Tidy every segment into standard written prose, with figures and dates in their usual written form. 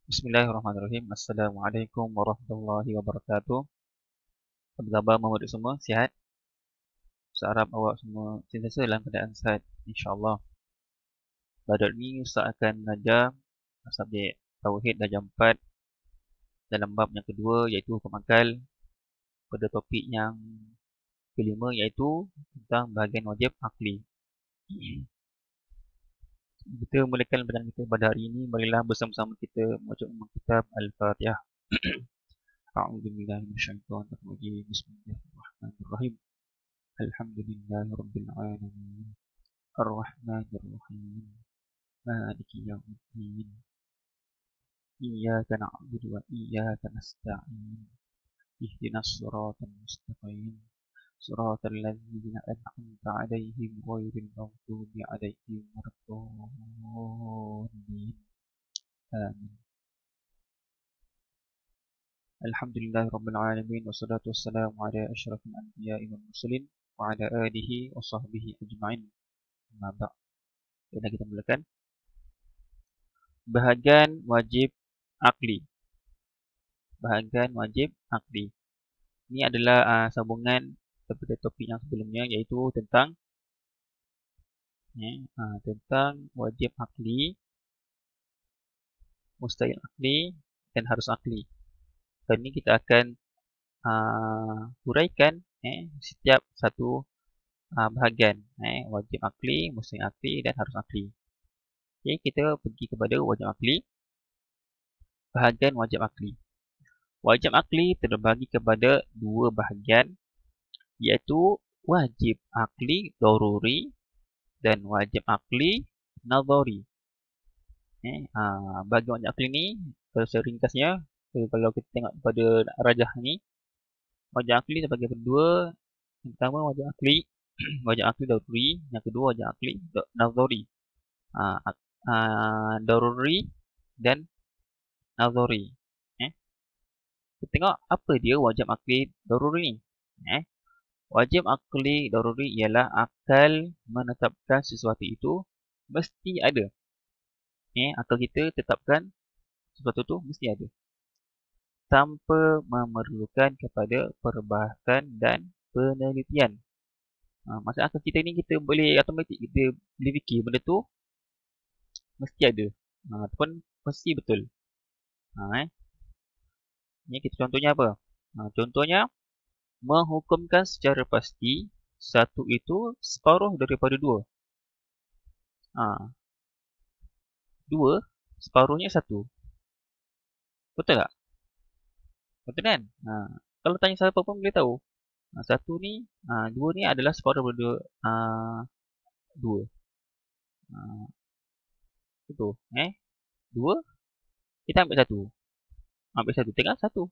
Bismillahirrahmanirrahim. Assalamualaikum warahmatullahi wabarakatuh. Apa khabar Muhammad semua? Sihat? Saya harap awak semua sentiasa dalam keadaan sihat, insya-Allah. Pada hari ini Ustaz akan mengajar subjek Tauhid darjah 4 dalam bab yang kedua, iaitu hukum akal, pada topik yang kelima, iaitu tentang bahagian wajib akli. Kita mulakan bacaan kita pada hari ini. Marilah bersama-sama kita membaca kitab Al-Fatihah. A'udzubillahi minasyaitonir rajim. Bismillahirrahmanirrahim. Alhamdulillahi rabbil alamin. Ar-Rahmanir Rahim. Maliki yaumiddin. Iyyaka na'budu wa iyyaka nasta'in. Ihdinas siratal mustaqim. Siratal ladzina an'amta 'alaihim ghairil maghdubi 'alaihim waladdallin. Amin. Alhamdulillahi rabbil alamin wassalatu wassalamu ala asyrafil anbiya'i wal mursalin wa ala alihi wa sahbihi ajma'in. Amma ba'd. Kita mulakan bahagian wajib akli. Bahagian wajib akli. Ini adalah sambungan daripada topik yang sebelumnya, iaitu tentang wajib akli, mustahil akli dan harus akli. Kali ini kita akan huraikan setiap satu bahagian, wajib akli, mustahil akli dan harus akli. Okay, kita pergi kepada wajib akli. Bahagian wajib akli. Wajib akli terbagi kepada dua bahagian, iaitu wajib akli daruri dan wajib akli nazari. Bagi wajib akli ni, kalau saya ringkasnya, kalau kita tengok pada rajah ni, wajib akli terbagi kepada dua. Yang pertama wajib akli wajib akli daruri, yang kedua wajib akli nazari. Daruri dan nazari. Kita tengok apa dia wajib akli daruri ni. Wajib akli daruri ialah akal menetapkan sesuatu itu mesti ada. Akal kita tetapkan sesuatu itu mesti ada, tanpa memerlukan kepada perbahasan dan penelitian. Maksud akal kita ni, kita boleh automatik, kita boleh fikir benda tu mesti ada, ataupun mesti betul. Ni kita contohnya apa? Contohnya menghukumkan secara pasti satu itu separuh daripada dua. Dua separuhnya satu. Betul tak? Betul kan? Kalau tanya siapa pun boleh tahu. Satu ni, dua ni adalah separuh daripada dua. Betul. Dua, kita ambil satu. Tengok satu.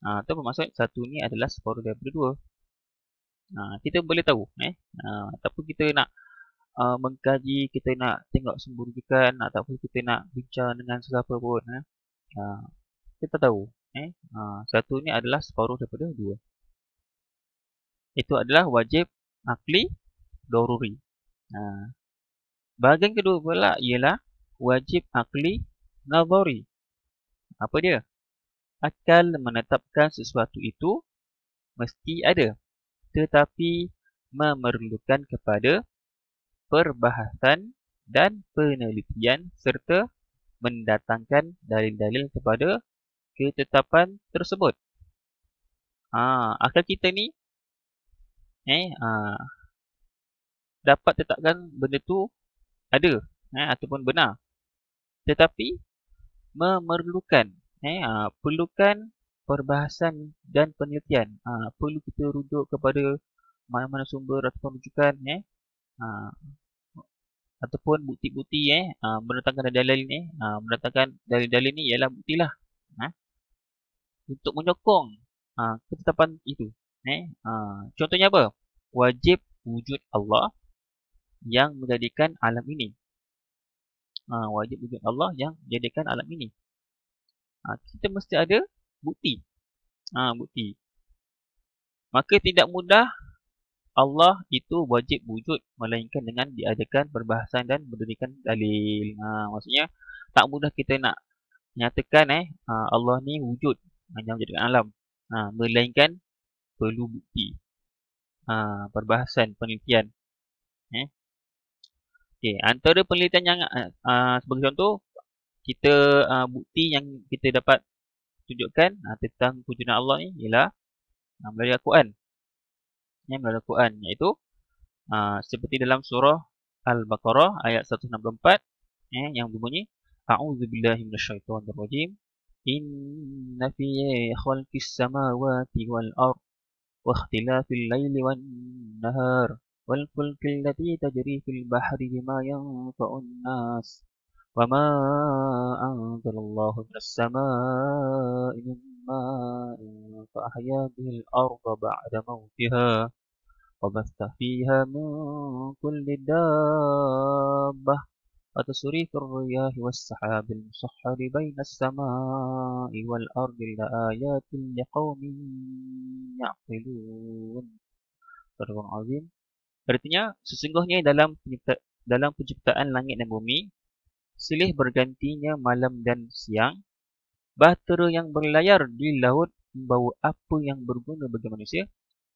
Itu bermaksud satu ni adalah separuh daripada dua. Kita boleh tahu. Ataupun kita nak mengkaji, kita nak tengok sumber rujukan, ataupun kita nak bincang dengan sesiapa pun, kita tahu satu ni adalah separuh daripada dua. Itu adalah wajib akli daruri. Bahagian kedua pula ialah wajib akli nazari. Apa dia? Akal menetapkan sesuatu itu mesti ada, tetapi memerlukan kepada perbahasan dan penelitian serta mendatangkan dalil-dalil kepada ketetapan tersebut. Akal kita ni dapat tetapkan benda tu ada ataupun benar, tetapi memerlukan perlukan perbahasan dan penelitian. Perlu kita rujuk kepada mana-mana sumber ataupun rujukan, ataupun bukti-bukti, mendatangkan dalil ni. Mendatangkan dalil-dalil ni ialah buktilah untuk menyokong ketetapan itu. Contohnya apa? Wajib wujud Allah yang menjadikan alam ini. Wajib wujud Allah yang menjadikan alam ini. Kita mesti ada bukti. Bukti. Maka tidak mudah Allah itu wajib wujud, melainkan dengan diadakan perbahasan dan berdirikan dalil. Maksudnya tak mudah kita nak nyatakan Allah ni wujud yang menjadikan alam. Melainkan perlu bukti. Perbahasan penelitian. Okey, antara penelitian yang sebagai contoh, kita bukti yang kita dapat tunjukkan tentang kewujudan Allah ni ialah melalui Al-Quran. Melalui Al-Quran, iaitu seperti dalam surah Al-Baqarah ayat 164 yang berbunyi A'udzubillahi minasyaitonirrajim. Inna fi khalqis samawati wal ard wa ikhtilafil laili wan nahar wal fulki allati tajri fil bahri bima yanfa'un nas wa ma anzalallahu minas samaa'i min ma'in fa ahya bihil arda ba'da mautiha وبث فيها من كل دابة وتصريف الرياح والسحاب المسخر بين السماء والأرض لآيات لقوم يعقلون. Surah Azim. Artinya, sesungguhnya dalam penciptaan langit dan bumi, silih bergantinya malam dan siang, bahtera yang berlayar di laut membawa apa yang berguna bagi manusia,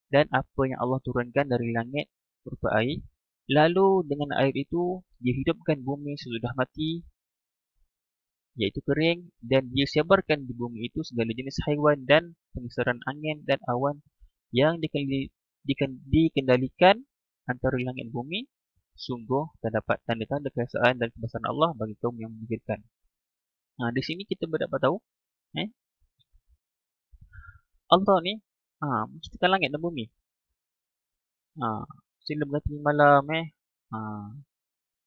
dan apa yang Allah turunkan dari langit berupa air. Lalu dengan air itu, dia hidupkan bumi sesudah mati, iaitu kering, dan dia sebarkan di bumi itu segala jenis haiwan dan pengesaran angin dan awan yang dikendalikan antara langit dan bumi. Sungguh terdapat tanda-tanda keesaan dan kebesaran Allah bagi kaum yang memikirkan. Di sini kita dapat tahu Allah ni menciptakan langit dan bumi. Silih berganti malam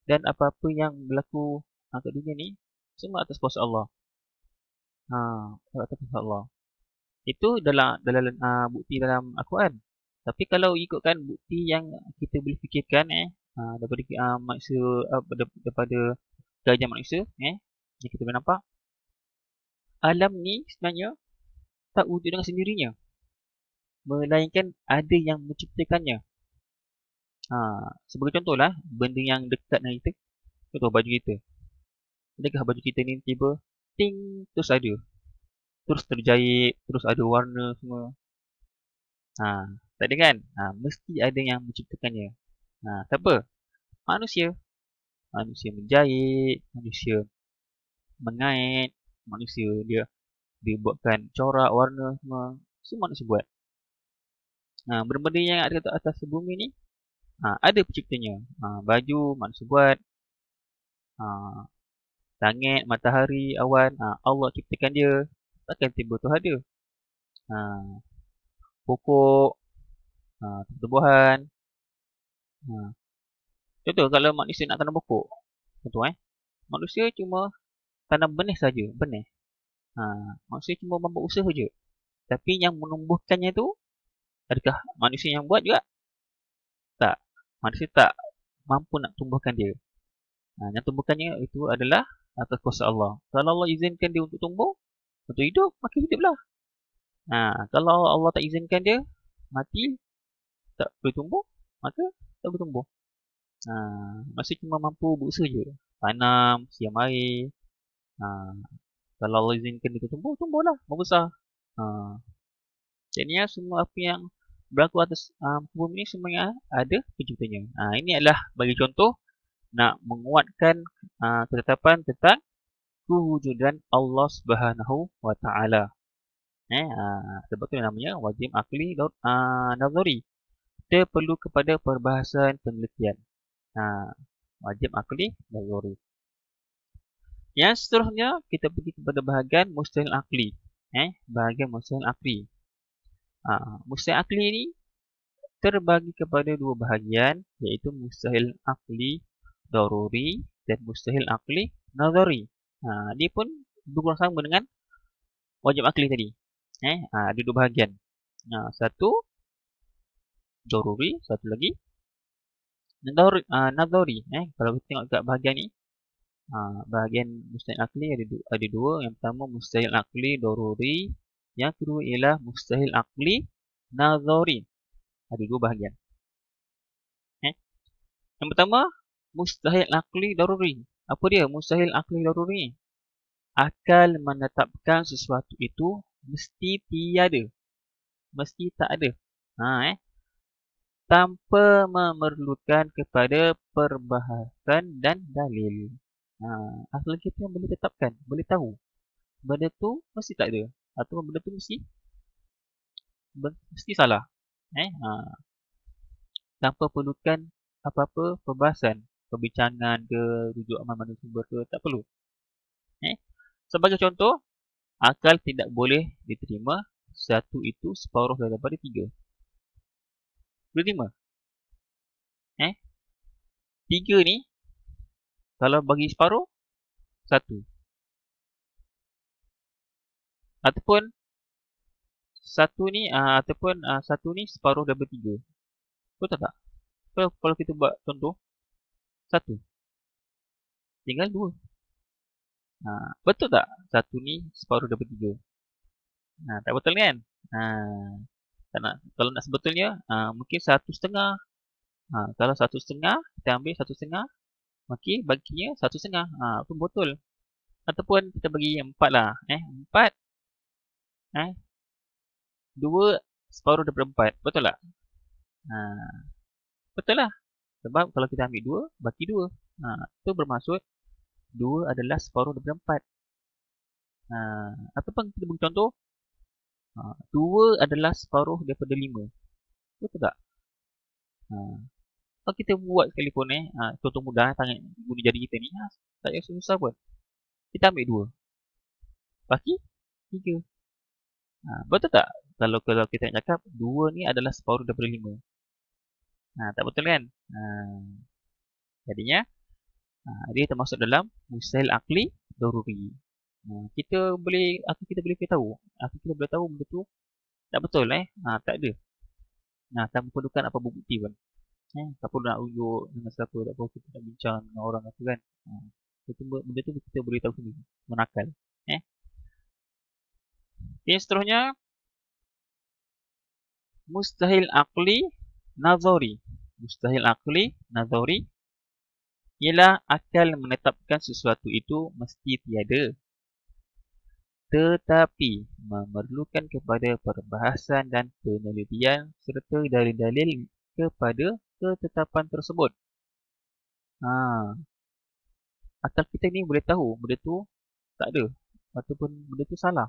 dan apa-apa yang berlaku kat dunia ni semua atas kuasa Allah. Atas kuasa Allah. Itu dalam bukti dalam Al-Quran. Tapi kalau ikutkan bukti yang kita boleh fikirkan daripada manusia, daripada kajian manusia yang kita boleh nampak, alam ni sebenarnya tak wujud dengan sendirinya, melainkan ada yang menciptakannya. Sebagai contohlah, benda yang dekat dengan kita, contoh baju kita. Adakah baju kita ni tiba ting terus ada, terus terjahit, terus ada warna semua? Tak ada kan? Mesti ada yang menciptakannya. Siapa? Manusia. Manusia menjahit, manusia mengait, manusia dia buatkan corak, warna semua manusia buat. Benda-benda yang ada kat atas bumi ni ada penciptanya. Baju manusia buat, langit, matahari, awan, Allah ciptakan dia. Takkan tiba tu ada. Pokok, tumbuhan. Contoh kalau manusia nak tanam pokok, contoh manusia cuma tanam benih saja, benih. Manusia cuma mampu usaha je. Tapi yang menumbuhkannya tu, adakah manusia yang buat juga? Tak. Manusia tak mampu nak tumbuhkan dia. Yang tumbuhkannya itu adalah atas kuasa Allah. Kalau Allah izinkan dia untuk tumbuh, untuk hidup, maka hiduplah. Kalau Allah tak izinkan dia mati, tak boleh tumbuh, maka tak boleh tumbuh. Manusia cuma mampu berusaha je. Tanam, siam air. Kalau Allah izinkan dia tumbuh, tumbuhlah, membesar. Jadi semua apa yang berlaku atas bumi ni semuanya ada penciptanya. Ini adalah bagi contoh nak menguatkan ketetapan tentang kewujudan Allah Subhanahu wa taala. Sebab tu namanya wajib akli nazari. Kita perlu kepada perbahasan penelitian. Wajib akli nazari. Yang seterusnya kita pergi kepada bahagian mustahil akli. Bahagian mustahil akli. Mustahil akli ni terbagi kepada dua bahagian, iaitu mustahil akli daruri dan mustahil akli nazari. Dia pun berkurang sama dengan wajib akli tadi. Ada dua bahagian. Satu daruri, satu lagi nazari. Kalau kita tengok kat bahagian ni, bahagian mustahil akli ada dua. Yang pertama mustahil akli daruri, yang kedua ialah mustahil akli nazari. Ada dua bahagian. Yang pertama mustahil akli daruri. Apa dia mustahil akli daruri? akal menetapkan sesuatu itu mesti tiada. Mesti tak ada. Tanpa memerlukan kepada perbahasan dan dalil. Akal kita boleh tetapkan, boleh tahu. Benda tu mesti tak ada. Atau benda tu mesti salah. Tanpa perlukan apa-apa perbahasan, perbincangan ke, rujuk amal mana sumber ke, tak perlu. Sebagai contoh, akal tidak boleh diterima satu itu separuh daripada 3. Boleh terima? 3 ni, kalau bagi separuh, 1. Ataupun 1 ni separuh daripada 3. Betul tak? Kalau kita buat contoh 1, tinggal 2. Betul tak? 1 ni separuh daripada 3. Tak betul kan? Tak nak. Kalau nak sebetulnya, mungkin 1/2. Kalau 1/2, kita ambil 1/2, okey, baginya 1/2. Itu betul. Ataupun kita bagi 4 lah. 4, 2 separuh daripada 4. Betul tak? Betul lah. Sebab kalau kita ambil 2, bagi 2. Itu bermaksud 2 adalah separuh daripada 4. Ataupun kita bagi contoh, 2 adalah separuh daripada 5. Betul tak? Kalau kita buat sekalipun, contoh mudah, tangan guna jari kita ni, tak payah susah pun. Kita ambil 2. Bagi 3. Betul tak? Kalau kita nak cakap, 2 ni adalah separuh daripada 5. Tak betul kan? Jadinya, dia termasuk dalam mustahil akli daruri. Kita boleh tahu. Kita boleh tahu benda tu tak betul. Tak ada. Tak perlukan apa bukti pun. Tak perlu nak rujuk dengan siapa, tak perlu kita nak bincang dengan orang apa kan. Benda tu kita boleh tahu sendiri. Menakal. Okay, seterusnya. Mustahil akli nazari. Mustahil akli nazari ialah akal menetapkan sesuatu itu mesti tiada. Tetapi memerlukan kepada perbahasan dan penelitian serta dalil-dalil kepada ketetapan tersebut. Akal kita ni boleh tahu benda tu tak ada ataupun benda tu salah.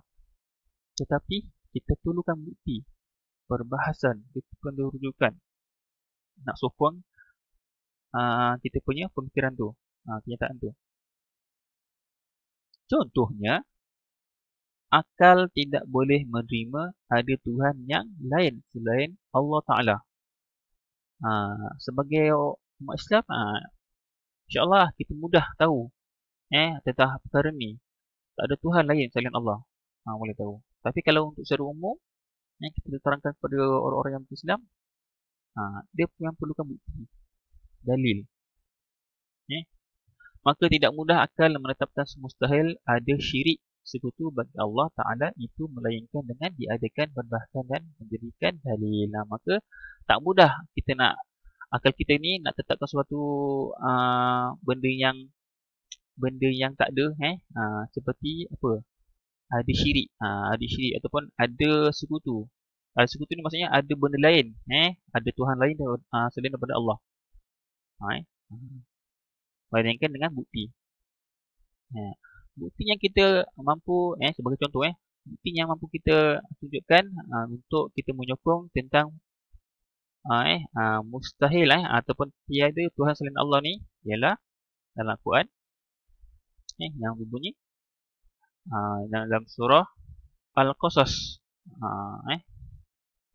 Tetapi kita perlukan bukti, perbahasan, kita perlu rujukan nak sokong kita punya pemikiran tu, kenyataan tu. Contohnya, akal tidak boleh menerima ada Tuhan yang lain selain Allah Ta'ala. Sebagai umat Islam, insyaAllah kita mudah tahu tentang perkara ni. Tak ada Tuhan lain selain Allah. Boleh tahu. Tapi kalau untuk secara umum, kita terangkan kepada orang-orang yang Islam, dia yang perlukan bukti, dalil. Maka tidak mudah akal menetapkan semustahil ada syirik sekutu bagi Allah Ta'ala itu melainkan dengan diadakan perbahasan dan menjadikan dalil. Maka tak mudah kita nak, akal kita ni nak tetapkan suatu benda yang tak ada, seperti apa? Ada syirik, ataupun ada sekutu. Sekutu ni maksudnya ada benda lain, ada Tuhan lain selain daripada Allah. Melainkan dengan bukti. Bukti yang kita mampu, sebagai contoh, bukti yang mampu kita tunjukkan untuk kita menyokong tentang mustahil ataupun tiada Tuhan selain Allah ni ialah dalam Al-Quran yang berbunyi dalam surah Al-Qasas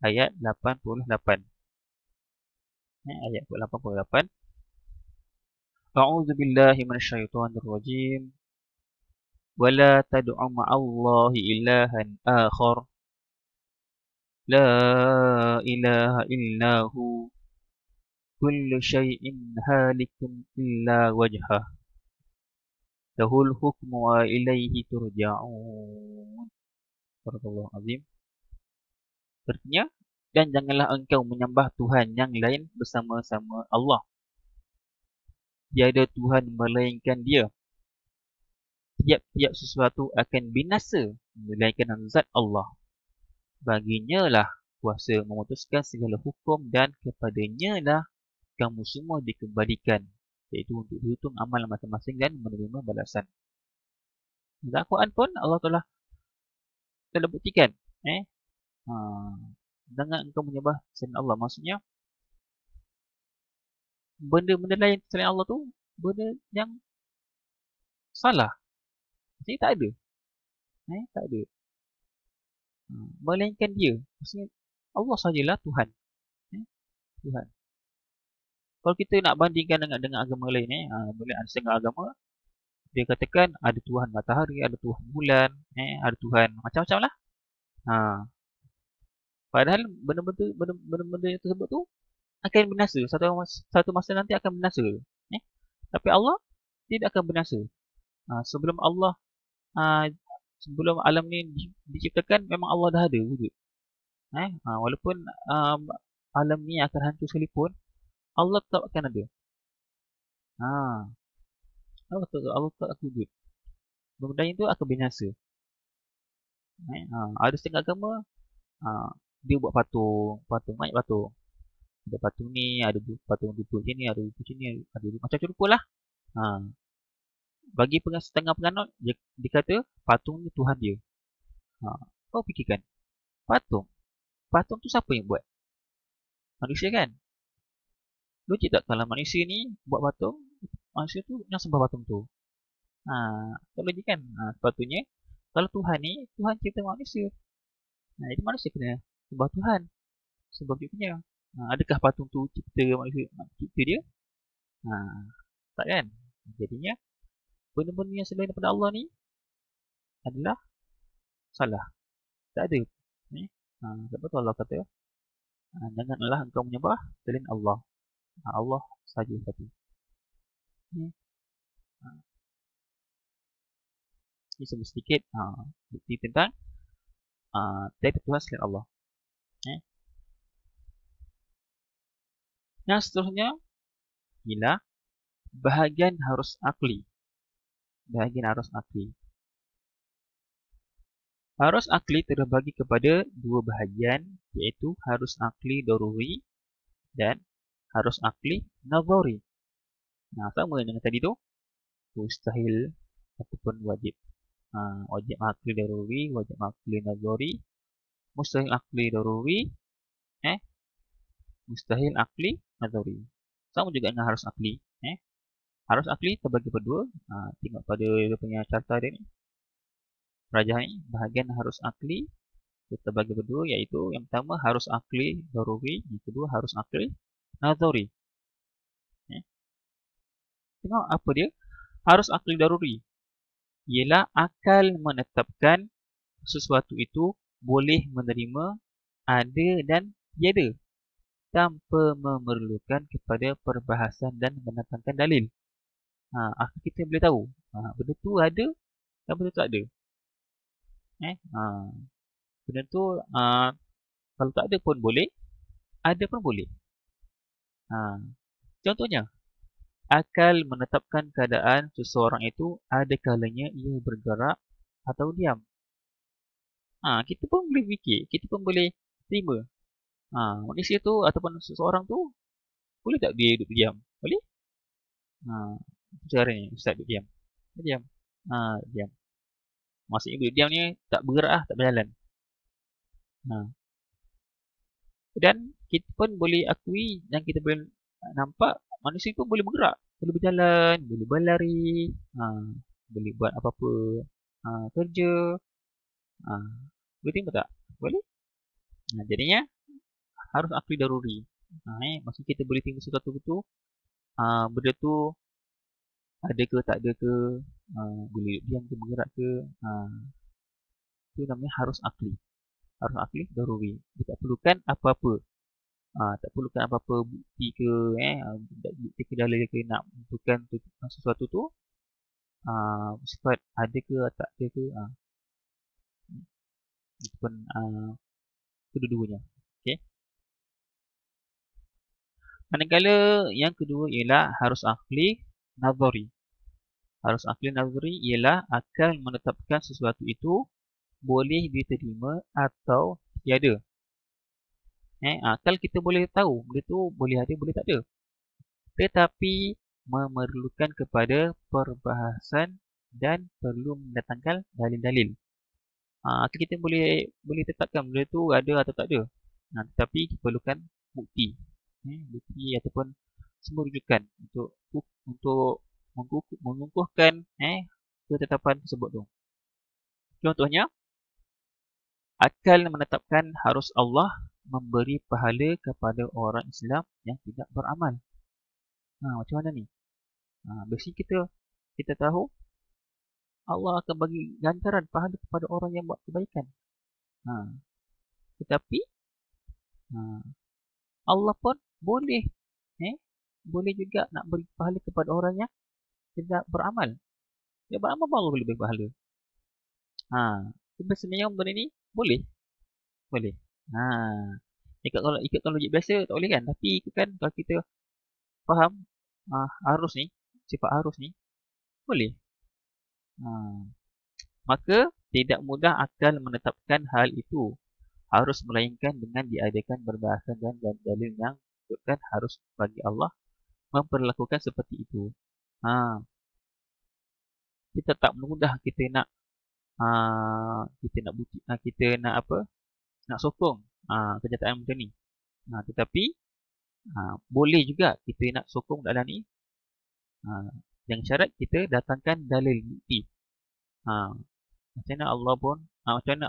ayat 88. Ayat 88. A'udzu billahi minasyaitonir rajim. Wala tad'u ma'allahi ilahan akhar. La ilaha illahu. Kullu syai'in halikun illa wajhah. Lahul hukmu wa ilaihi turja'un. Barakallahu azim. Artinya, dan janganlah engkau menyembah Tuhan yang lain bersama-sama Allah. Tiada Tuhan melainkan Dia. tiap-tiap sesuatu akan binasa melainkan zat Allah. Baginya lah kuasa memutuskan segala hukum dan kepadanya lah kamu semua dikembalikan, iaitu untuk dihitung amal masing-masing dan menerima balasan. Dalam Al-Quran pun Allah telah buktikan ha, dengan engkau menyembah selain Allah, maksudnya benda-benda lain selain Allah tu benda yang salah, maksudnya tak ada, tak ada, melainkan dia, maksudnya Allah sajalah Tuhan. Tuhan. Kalau kita nak bandingkan dengan agama lain, boleh ada setengah agama dia katakan ada Tuhan matahari, ada Tuhan bulan, ada Tuhan macam-macam lah. Padahal benda-benda tersebut tu akan binasa, satu masa nanti akan binasa. Tapi Allah tidak akan binasa. Sebelum sebelum alam ni diciptakan, memang Allah dah ada wujud. Walaupun alam ni akan hancur sekalipun, Allah tetap akan ada. Allah tetap wujud. Benda itu akan binasa. Ada setengah agama dia buat patung banyak patung. Ada patung ni, ada patung rupa sini, ada rupa sini, ada macam-macam rupa lah. Bagi setengah penganut, dia kata patung ni Tuhan dia. Kau fikirkan, patung tu siapa yang buat? Manusia kan? Logik tak kalau manusia ni buat patung, manusia tu yang sembah patung tu? Tak logik kan? Sepatutnya kalau Tuhan ni, Tuhan cipta manusia. Jadi manusia kena sembah Tuhan, sebab dia punya. Adakah patung tu cipta manusia, cipta dia? Tak kan? Jadinya benda-benda yang selain daripada Allah ni adalah salah. Tak ada. Sebab tu Allah kata, janganlah engkau menyembah selain Allah. Allah saja satu. Ini sebut sedikit bukti tentang tiada Tuhan selain Allah. Yang seterusnya ialah bahagian harus akli. Bahagian harus akli. Harus akli terbagi kepada dua bahagian, iaitu harus akli daruri dan harus akli nazari. Sama dengan tadi tu, mustahil ataupun wajib. Wajib akli daruri, wajib akli nazari, mustahil akli daruri, mustahil akli nazari. Sama juga dengan harus akli. Harus akli terbagi berdua. Tengok pada dia punya carta dia ni. Rajah ni, bahagian harus akli terbagi berdua, iaitu yang pertama harus akli daruri, yang kedua harus akli nazari. Tengok apa dia? Harus akli daruri ialah akal menetapkan sesuatu itu boleh menerima ada dan tiada tanpa memerlukan kepada perbahasan dan mendatangkan dalil. Akal kita boleh tahu benda tu ada dan benda tu tak ada. Benda tu kalau tak ada pun boleh, ada pun boleh. Contohnya, akal menetapkan keadaan seseorang itu ada kalanya ia bergerak atau diam. Kita pun boleh fikir, kita pun boleh terima. Manusia tu ataupun seseorang tu boleh tak dia duduk diam? Boleh? Caranya Ustaz duduk diam. Diam. Diam. Maksudnya duduk diam ni tak bergerak tak berjalan. Dan kita pun boleh akui dan kita boleh nampak manusia pun boleh bergerak, boleh berjalan, boleh berlari, boleh buat apa-apa kerja. Boleh terima tak? Boleh? Jadinya harus akli daruri. Maksud kita boleh terima sesuatu tu, benda tu ada ke tak ada ke, boleh diam ke bergerak ke, itu namanya harus akli. Harus akli daruri. Dia tak perlukan apa-apa. Tak perlukan apa-apa bukti ke, bukti ke dalil ke nak menentukan sesuatu tu sifat ada ke tak ada ke. Itu pun kedua-duanya. Okey. Manakala yang kedua ialah harus akli nazari. Harus akli nazari ialah akal menetapkan sesuatu itu boleh diterima atau tiada. Akal kita boleh tahu benda tu boleh ada, boleh tak ada. Tetapi memerlukan kepada perbahasan dan perlu mendatangkan dalil-dalil. Akal kita boleh tetapkan benda tu ada atau tak ada. Tetapi kita perlukan bukti. Bukti ataupun semua rujukan untuk mengukuhkan ketetapan tersebut tu. Contohnya, akal menetapkan harus Allah memberi pahala kepada orang Islam yang tidak beramal. Macam mana ni? Biasanya kita tahu Allah akan bagi gantaran pahala kepada orang yang buat kebaikan. Tetapi Allah pun boleh juga nak beri pahala kepada orang yang tidak beramal. Dia beramal baru boleh beri pahala. Sebenarnya benda ni boleh. Ikutkan logik biasa tak boleh kan? Tapi kan kalau kita faham arus ni, sifat arus ni boleh. Maka tidak mudah akal menetapkan hal itu. Harus melainkan dengan diadakan perbahasan dan dalil yang menunjukkan harus bagi Allah memperlakukan seperti itu. Kita tak mudah kita nak bukti, kita nak apa? Nak sokong kenyataan macam ni. Tetapi boleh juga kita nak sokong dalam ni. Dengan syarat kita datangkan dalil bukti. Macam mana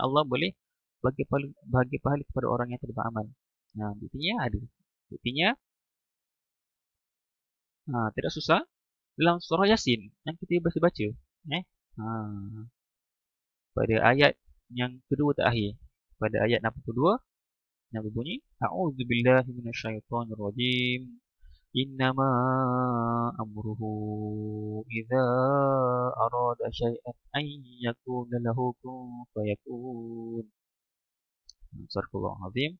Allah boleh bagi pahala kepada orang yang tidak beramal. Buktinya ada. Buktinya tidak susah. Dalam surah Yasin yang kita biasa baca. Pada ayat yang kedua terakhir. Pada ayat 62. Yang berbunyi. A'udzubillahi minasyaitonirrajim. Innama amruhu idza arada syai'an an yakuna lahu kun fayakun. Subhanallahu azim.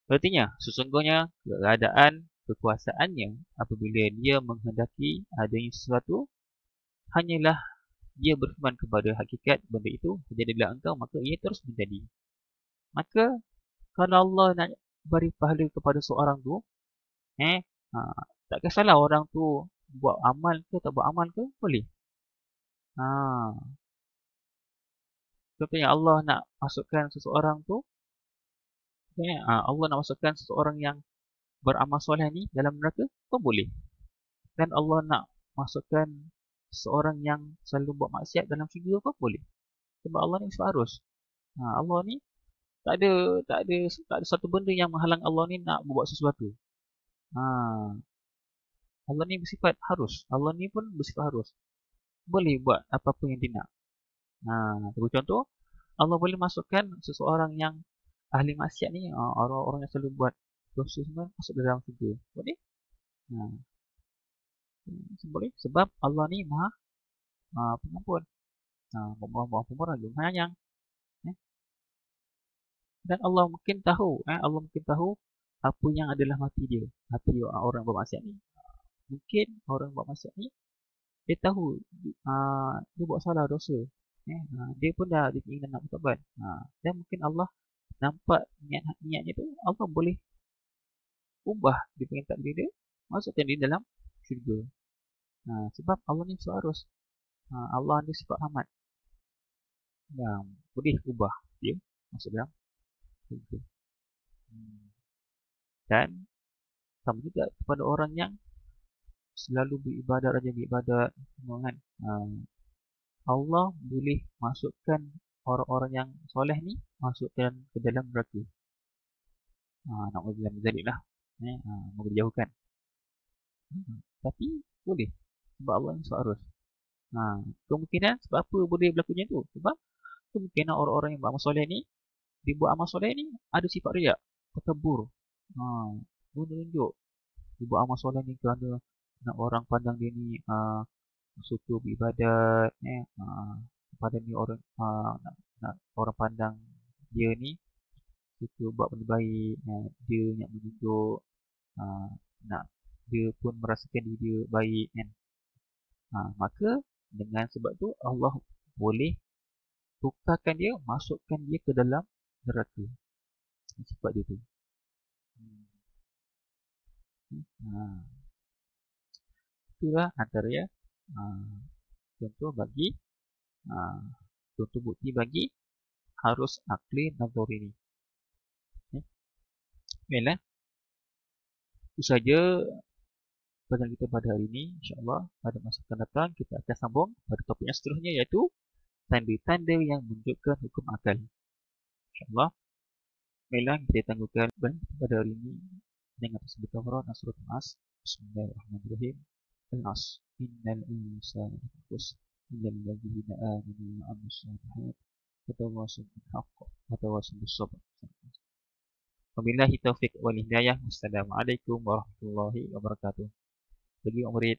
Artinya, sesungguhnya keadaan kekuasaannya apabila dia menghendaki adanya sesuatu, hanyalah dia berfirman kepada hakikat benda itu terjadilah engkau, maka ia terus menjadi. Maka kalau Allah nak beri pahala kepada seorang tu, tak kisahlah orang tu buat amal ke tak buat amal ke, boleh. Contohnya Allah nak masukkan seseorang tu, Allah nak masukkan seseorang yang beramal soleh ni dalam neraka pun boleh. Dan Allah nak masukkan seseorang yang selalu buat maksiat dalam syurga pun boleh. Sebab Allah ni sifat arus. Allah ni tak ada satu benda yang menghalang Allah ni nak buat sesuatu. Allah ni bersifat harus. Allah ni pun bersifat harus. Boleh buat apa-apa yang dia nak. Contoh, Allah boleh masukkan seseorang yang ahli maksiat ni, orang-orang yang selalu buat dosa semua masuk dalam syurga. Boleh? Boleh. Sebab Allah ni maha pengampun. Maha pemurah, maha penyayang. Dan Allah mungkin tahu apa yang adalah hati dia. Hati orang bermaksiat ni. Mungkin orang bermaksiat ni dia tahu dia buat salah dosa. Dia pun dah ingin nak bertobat. Dan mungkin Allah nampak niatnya tu, Allah boleh ubah dia punya takdir dia, masukkan dia dalam syurga. Sebab Allah ni sifat arus. Allah ni sifat rahmat. Boleh ubah dia masuk dalam syurga. Dan sama juga kepada orang yang selalu beribadat, rajin beribadat, semua kan. Allah boleh masukkan orang-orang yang soleh ni masukkan ke dalam neraka. Na'udzubillah min dzalik lah. Moga dijauhkan. Tapi boleh. Sebab Allah ni sifat arus. Kemungkinan sebab apa boleh berlakunya tu? Sebab kemungkinan orang-orang yang buat amal soleh ni, dia buat amal soleh ni ada sifat riak, takabur. Menunjuk dia buat amal soleh ni kerana nak orang pandang dia ni suka beribadat, pada ni orang nak orang pandang dia ni suka buat benda baik, dia nak menunjuk, nak dia pun merasakan diri dia baik kan. Maka Dengan sebab tu Allah boleh tukarkan dia, masukkan dia ke dalam neraka. Sifat dia tu. Itulah antara ya contoh bagi contoh bukti bagi harus akli nazari ni. Baiklah. Itu saja pelajaran kita pada hari ini. InsyaAllah pada masa akan datang kita akan sambung pada topik yang seterusnya, iaitu tanda-tanda yang menunjukkan hukum akal. InsyaAllah. Baiklah, kita tangguhkan pada hari ini dengan tersebut Al-Quran Surah Al-As. Bismillahirrahmanirrahim. Al-As. Innal insana lafi khusr illa alladhina amanu wa amilus shalihat wa tawassaw bil haqq wa tawassaw bis sabr. Wabillahi taufiq wal hidayah. Wassalamualaikum warahmatullahi wabarakatuh. Bagi murid